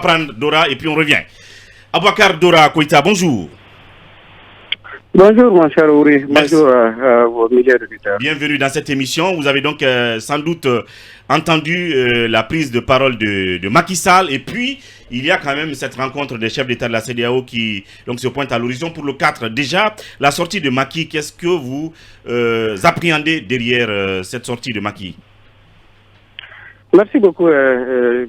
Prendre Dora et puis on revient. Aboubacar Dora Koïta, bonjour. Bonjour mon cher Ouri, bonjour à vos milliers d'auditeurs. Bienvenue dans cette émission. Vous avez donc sans doute entendu la prise de parole de Macky Sall et puis il y a quand même cette rencontre des chefs d'État de la CEDEAO qui donc se pointe à l'horizon pour le 4. Déjà, la sortie de Macky, qu'est-ce que vous appréhendez derrière cette sortie de Macky? Merci beaucoup,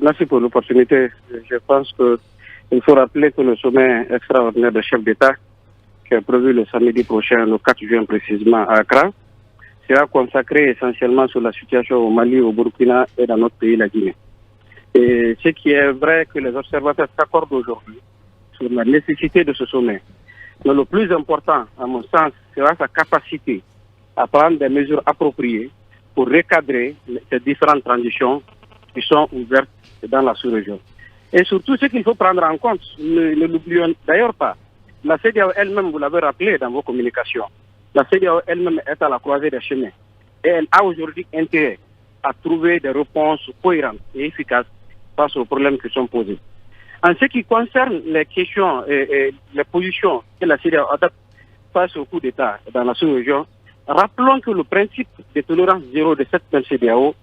merci pour l'opportunité. Je pense qu'il faut rappeler que le sommet extraordinaire des chefs d'État qui est prévu le samedi prochain, le 4 juin précisément à Accra, sera consacré essentiellement sur la situation au Mali, au Burkina et dans notre pays, la Guinée. Et ce qui est vrai que les observateurs s'accordent aujourd'hui sur la nécessité de ce sommet. Mais le plus important, à mon sens, sera sa capacité à prendre des mesures appropriées pour recadrer ces différentes transitions qui sont ouvertes dans la sous-région. Et surtout, ce qu'il faut prendre en compte, ne l'oublions d'ailleurs pas, la CEDEAO elle-même, vous l'avez rappelé dans vos communications, la CEDEAO elle-même est à la croisée des chemins. Et elle a aujourd'hui intérêt à trouver des réponses cohérentes et efficaces face aux problèmes qui sont posés. En ce qui concerne les questions et les positions que la CEDEAO adopte face au coup d'État dans la sous-région, rappelons que le principe de tolérance zéro de cette même CEDEAO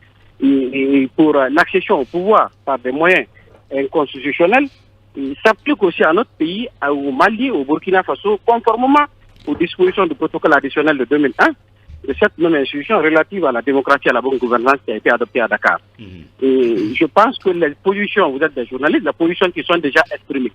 pour l'accession au pouvoir par des moyens inconstitutionnels s'applique aussi à notre pays, au Mali, au Burkina Faso, conformément aux dispositions du protocole additionnel de 2001 de cette même institution relative à la démocratie et à la bonne gouvernance qui a été adoptée à Dakar. Et je pense que les positions, vous êtes des journalistes, les positions qui sont déjà exprimées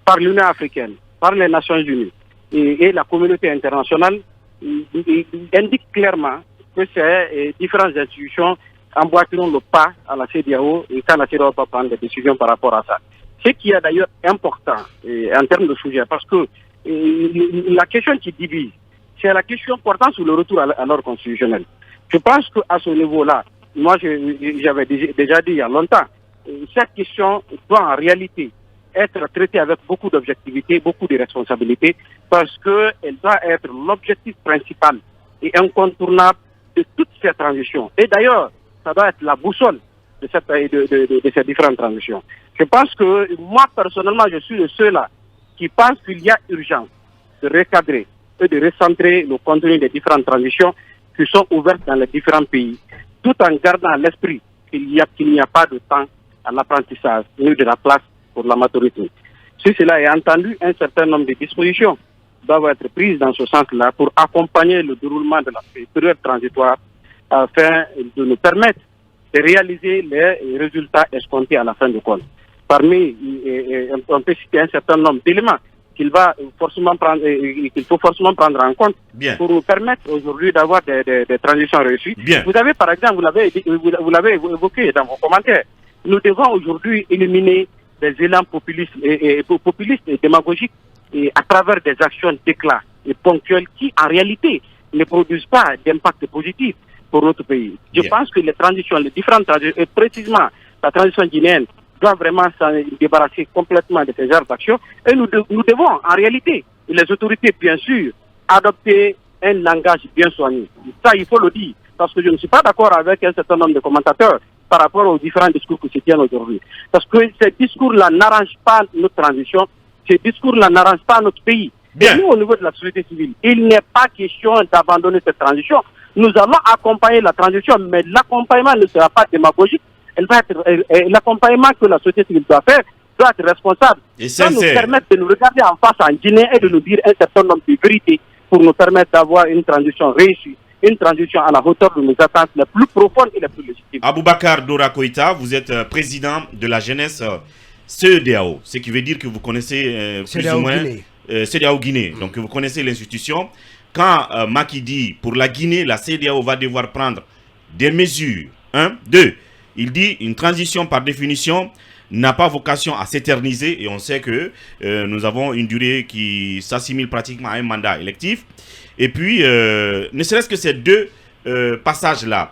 par l'Union africaine, par les Nations unies et la communauté internationale indiquent clairement que ces différentes institutions emboîteront le pas à la CEDEAO et quand la CEDEAO va prendre des décisions par rapport à ça. Ce qui est d'ailleurs important en termes de sujet, parce que la question qui divise, c'est la question portant sur le retour à l'ordre constitutionnel. Je pense qu'à ce niveau-là, moi j'avais déjà dit il y a longtemps, cette question doit en réalité être traitée avec beaucoup d'objectivité, beaucoup de responsabilité, parce qu'elle doit être l'objectif principal et incontournable de toutes ces transitions. Et d'ailleurs, ça doit être la boussole de ces différentes transitions. Je pense que moi, personnellement, je suis de ceux-là qui pensent qu'il y a urgence de recadrer et de recentrer le contenu des différentes transitions qui sont ouvertes dans les différents pays, tout en gardant à l'esprit qu'il n'y a pas de temps à l'apprentissage, ni de la place pour la maturité. Si cela est entendu, un certain nombre de dispositions doivent être prises dans ce sens-là pour accompagner le déroulement de la période transitoire afin de nous permettre de réaliser les résultats escomptés à la fin du compte. Parmi, on peut citer un certain nombre d'éléments qu'il faut forcément prendre en compte pour nous permettre aujourd'hui d'avoir des transitions réussies. Vous avez par exemple, vous l'avez évoqué dans vos commentaires, nous devons aujourd'hui éliminer des élans populistes et démagogiques à travers des actions d'éclat et ponctuelles qui en réalité ne produisent pas d'impact positif pour notre pays. Je pense que les différentes transitions, et précisément la transition guinéenne, doit vraiment s'en débarrasser complètement de ces genres d'actions. Et nous devons, en réalité, les autorités, bien sûr, adopter un langage bien soigné. Ça, il faut le dire, parce que je ne suis pas d'accord avec un certain nombre de commentateurs par rapport aux différents discours qui se tiennent aujourd'hui. Parce que ces discours-là n'arrangent pas notre transition, ces discours-là n'arrangent pas notre pays. Et nous, au niveau de la société civile, il n'est pas question d'abandonner cette transition. Nous allons accompagner la transition, mais l'accompagnement ne sera pas démagogique. L'accompagnement que la société civile doit faire doit être responsable. Et ça nous permettre de nous regarder en face en Guinée et de nous dire un certain nombre de vérités pour nous permettre d'avoir une transition réussie, une transition à la hauteur de nos attentes les plus profondes et les plus légitimes. Aboubacar Dora Koïta, vous êtes président de la jeunesse CEDEAO, ce qui veut dire que vous connaissez plus ou moins CEDEAO Guinée. Donc vous connaissez l'institution. Quand Macky dit pour la Guinée, la CEDEAO va devoir prendre des mesures. 1, 2. Il dit une transition par définition n'a pas vocation à s'éterniser et on sait que nous avons une durée qui s'assimile pratiquement à un mandat électif. Et puis, ne serait-ce que ces deux passages-là,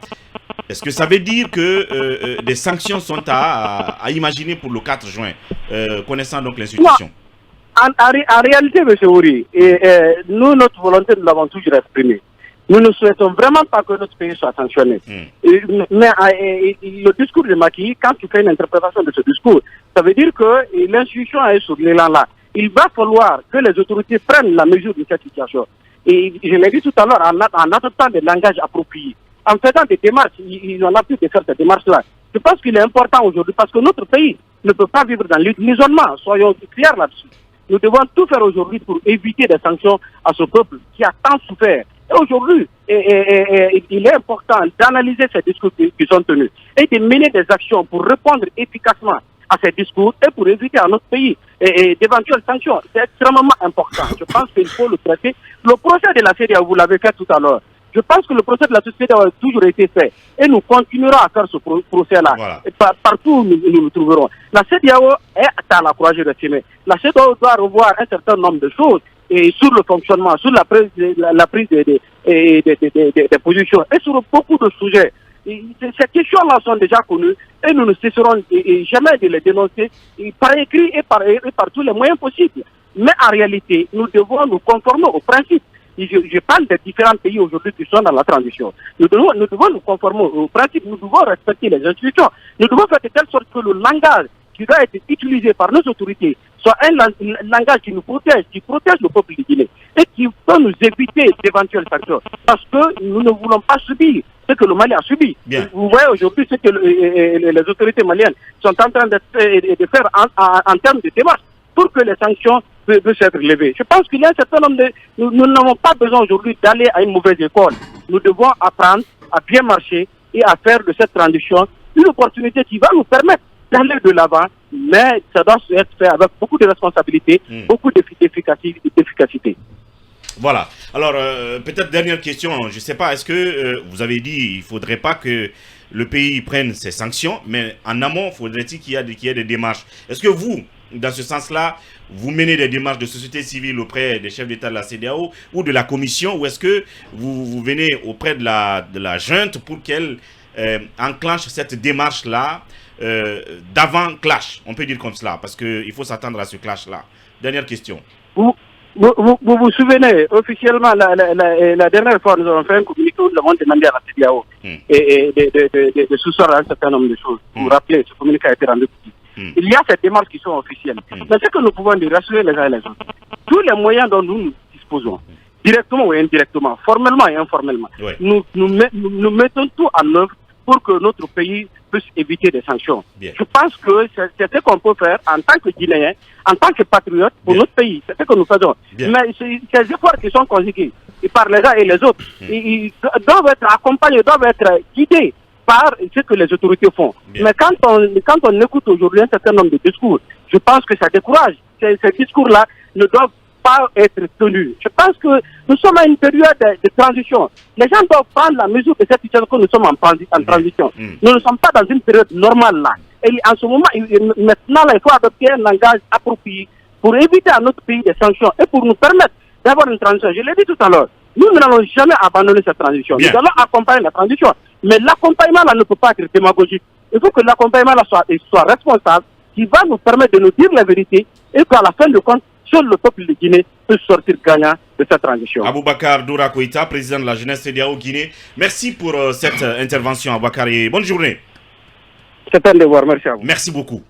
est-ce que ça veut dire que des sanctions sont à imaginer pour le 4 juin, connaissant donc l'institution? En réalité, M. Ouri, nous, notre volonté, nous l'avons toujours exprimée. Nous ne souhaitons vraiment pas que notre pays soit sanctionné. Mais le discours de Macky, quand tu fais une interprétation de ce discours, ça veut dire que l'institution est sur l'élan là. Il va falloir que les autorités prennent la mesure de cette situation. Et je l'ai dit tout à l'heure, en adoptant des langages appropriés, en faisant des démarches, ils ont l'habitude de faire ces démarches-là. Je pense qu'il est important aujourd'hui parce que notre pays ne peut pas vivre dans l'isolement. Soyons clairs là-dessus. Nous devons tout faire aujourd'hui pour éviter des sanctions à ce peuple qui a tant souffert. Et aujourd'hui, il est important d'analyser ces discours qui sont tenus et de mener des actions pour répondre efficacement à ces discours et pour éviter à notre pays d'éventuelles sanctions. C'est extrêmement important. Je pense qu'il faut le traiter. Le procès de la CEDEAO, vous l'avez fait tout à l'heure. Je pense que le procès de la CEDEAO a toujours été fait. Et nous continuerons à faire ce procès-là. Voilà. Partout où nous nous trouverons. La CEDEAO est à la courage de chemin. La CEDEAO doit revoir un certain nombre de choses et sur le fonctionnement, sur la prise des positions et sur beaucoup de sujets. Ces questions-là sont déjà connues et nous ne cesserons jamais de les dénoncer par écrit et par tous les moyens possibles. Mais en réalité, nous devons nous conformer aux principes. Je parle des différents pays aujourd'hui qui sont dans la transition. Nous devons nous conformer aux principes, nous devons respecter les institutions. Nous devons faire de telle sorte que le langage qui doit être utilisé par nos autorités soit un langage qui nous protège, qui protège le peuple de Guinée et qui peut nous éviter d'éventuelles sanctions. Parce que nous ne voulons pas subir ce que le Mali a subi. Bien. Vous voyez aujourd'hui ce que les autorités maliennes sont en train de faire en termes de démarche pour que les sanctions puissent être levées. Je pense qu'il y a un certain nombre de... Nous n'avons pas besoin aujourd'hui d'aller à une mauvaise école. Nous devons apprendre à bien marcher et à faire de cette transition une opportunité qui va nous permettre d'aller de l'avant, mais ça doit être fait avec beaucoup de responsabilité, beaucoup d'efficacité. Voilà. Alors, peut-être dernière question. Je ne sais pas, est-ce que vous avez dit qu'il ne faudrait pas que le pays prenne ses sanctions, mais en amont, faudrait-il qu'il y ait des démarches. Est-ce que vous, dans ce sens-là, vous menez des démarches de société civile auprès des chefs d'État de la CEDEAO ou de la Commission, ou est-ce que vous venez auprès de la junte pour qu'elle enclenche cette démarche-là d'avant-clash, on peut dire comme cela, parce qu'il faut s'attendre à ce clash-là. Dernière question. Vous vous souvenez, officiellement, la dernière fois, nous avons fait un communiqué où nous avons demandé à la CEDEAO de sous-sortir un certain nombre de choses. Vous vous rappelez, ce communiqué a été rendu public. Il y a ces démarches qui sont officielles. Mais ce que nous pouvons dire, rassurer les uns et les autres, tous les moyens dont nous disposons, directement ou indirectement, formellement et informellement, nous mettons tout en œuvre pour que notre pays puisse éviter des sanctions. Bien. Je pense que c'est ce qu'on peut faire en tant que Guinéen, en tant que patriote pour notre pays. C'est ce que nous faisons. Bien. Mais ces efforts qui sont conjugués par les uns et les autres, ils doivent être accompagnés, doivent être guidés par ce que les autorités font. Bien. Mais quand on écoute aujourd'hui un certain nombre de discours, je pense que ça décourage. Ces discours-là ne doivent pas être tenus. Je pense que nous sommes à une période de transition. Les gens doivent prendre la mesure de cette situation que nous sommes en transition. Nous ne sommes pas dans une période normale là. Et en ce moment, maintenant, il faut adopter un langage approprié pour éviter à notre pays des sanctions et pour nous permettre d'avoir une transition. Je l'ai dit tout à l'heure, nous n'allons jamais abandonner cette transition. Bien. Nous allons accompagner la transition. Mais l'accompagnement là ne peut pas être démagogique. Il faut que l'accompagnement là soit responsable, qui va nous permettre de nous dire la vérité et qu'à la fin de compte, seul le peuple de Guinée peut sortir gagnant de cette transition. Aboubacar Doura Koïta, président de la jeunesse CEDEAO Guinée. Merci pour cette intervention, Aboubacar, et bonne journée. C'est un devoir, merci à vous. Merci beaucoup.